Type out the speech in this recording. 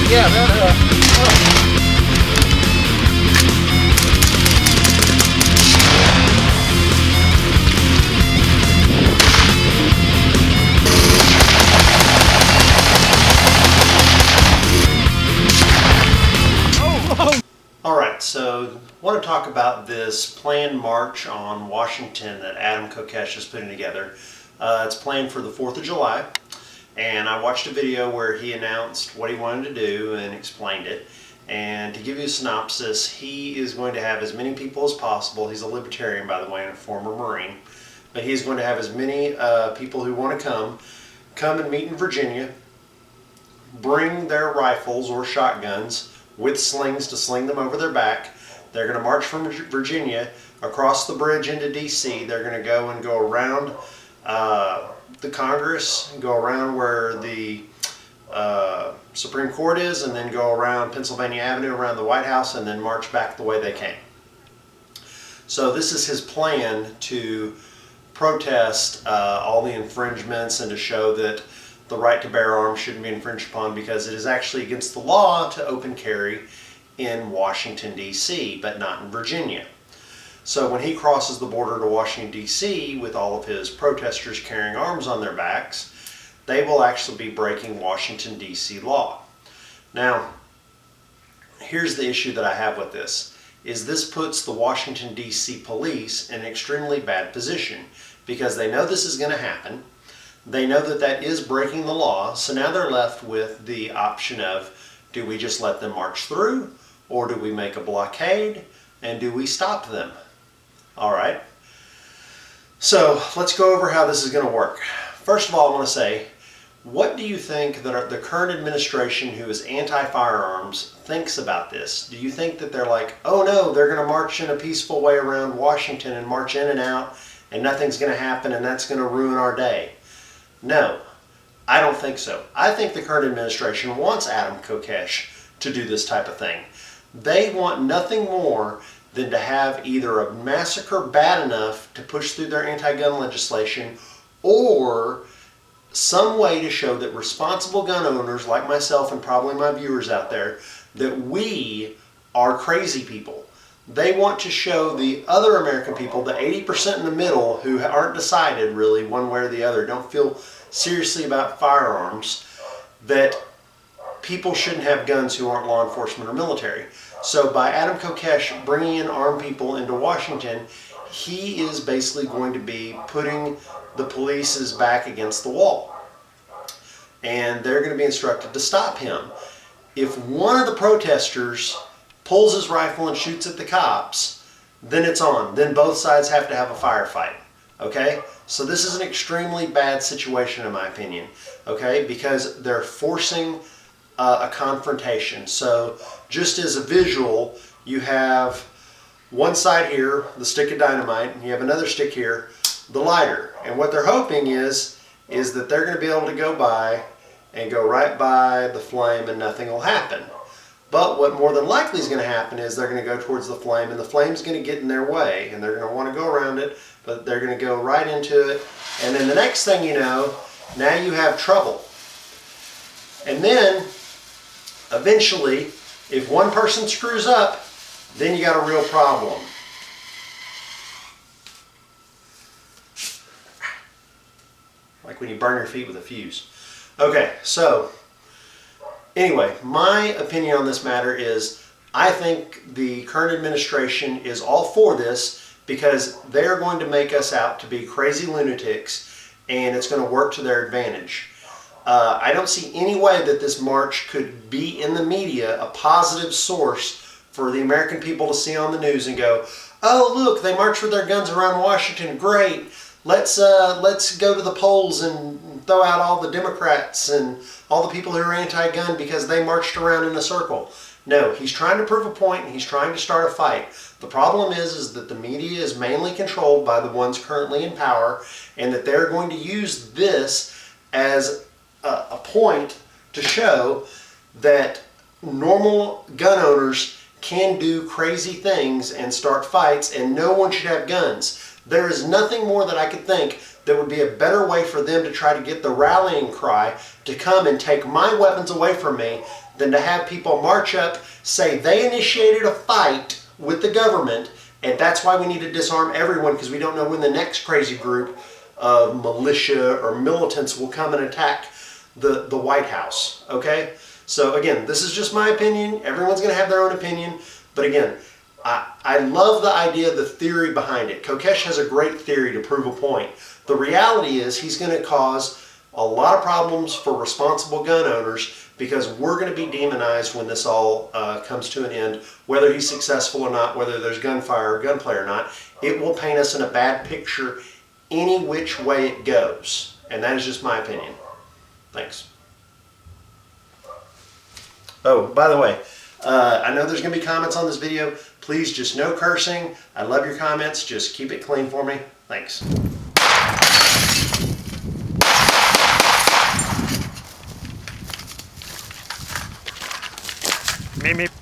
Yeah, that, Alright, so I want to talk about this planned march on Washington that Adam Kokesh is putting together. It's planned for the 4th of July, and I watched a video where he announced what he wanted to do and explained it. And to give you a synopsis, he is going to have as many people as possible. He's a libertarian, by the way, and a former Marine. But he's going to have as many people who want to come and meet in Virginia, bring their rifles or shotguns with slings to sling them over their back. They're going to march from Virginia across the bridge into D.C. They're going to go around the Congress, and go around where the Supreme Court is, and then go around Pennsylvania Avenue, around the White House, and then march back the way they came. So this is his plan to protest all the infringements and to show that the right to bear arms shouldn't be infringed upon, because it is actually against the law to open carry in Washington, D.C., but not in Virginia. So when he crosses the border to Washington, D.C. with all of his protesters carrying arms on their backs, they will actually be breaking Washington, D.C. law. Now, here's the issue that I have with this, is this puts the Washington, D.C. police in an extremely bad position, because they know this is going to happen. They know that that is breaking the law, so now they're left with the option of, do we just let them march through, or do we make a blockade, and do we stop them? Alright, so let's go over how this is going to work. First of all, I want to say, what do you think that the current administration, who is anti-firearms, thinks about this? Do you think that they're like, oh no, they're going to march in a peaceful way around Washington and march in and out, and nothing's going to happen, and that's going to ruin our day? No, I don't think so. I think the current administration wants Adam Kokesh to do this type of thing. They want nothing more than to have either a massacre bad enough to push through their anti-gun legislation, or some way to show that responsible gun owners like myself and probably my viewers out there, that we are crazy people. They want to show the other American people, the 80% in the middle who aren't decided really one way or the other, don't feel seriously about firearms, that people shouldn't have guns who aren't law enforcement or military. So by Adam Kokesh bringing in armed people into Washington, he is basically going to be putting the police's back against the wall. And they're going to be instructed to stop him. If one of the protesters pulls his rifle and shoots at the cops, then it's on. Then both sides have to have a firefight. Okay? So this is an extremely bad situation in my opinion. Okay? Because they're forcing a confrontation. So just as a visual, you have one side here, the stick of dynamite, and you have another stick here, the lighter. And what they're hoping is that they're going to be able to go by and go right by the flame and nothing will happen. But what more than likely is going to happen is they're going to go towards the flame, and the flame's going to get in their way, and they're going to want to go around it, but they're going to go right into it. And then the next thing you know, now you have trouble. And then, eventually, if one person screws up, then you got a real problem. Like when you burn your feet with a fuse. Okay, so anyway, my opinion on this matter is I think the current administration is all for this because they're going to make us out to be crazy lunatics, and it's going to work to their advantage. I don't see any way that this march could be in the media a positive source for the American people to see on the news and go, oh look, they marched with their guns around Washington, great. Let's go to the polls and throw out all the Democrats and all the people who are anti-gun because they marched around in a circle. No, he's trying to prove a point and he's trying to start a fight. The problem is that the media is mainly controlled by the ones currently in power, and that they're going to use this as a point to show that normal gun owners can do crazy things and start fights, and no one should have guns. There is nothing more that I could think that would be a better way for them to try to get the rallying cry to come and take my weapons away from me than to have people march up, say they initiated a fight with the government, and that's why we need to disarm everyone because we don't know when the next crazy group of militia or militants will come and attack the White House, okay? So again, this is just my opinion. Everyone's going to have their own opinion. But again, I love the idea, the theory behind it. Kokesh has a great theory to prove a point. The reality is he's going to cause a lot of problems for responsible gun owners because we're going to be demonized when this all comes to an end. Whether he's successful or not, whether there's gunfire or gunplay or not, it will paint us in a bad picture any which way it goes. And that is just my opinion. Thanks. Oh, by the way, I know there's going to be comments on this video. Please, just no cursing. I love your comments. Just keep it clean for me. Thanks. Meep, meep.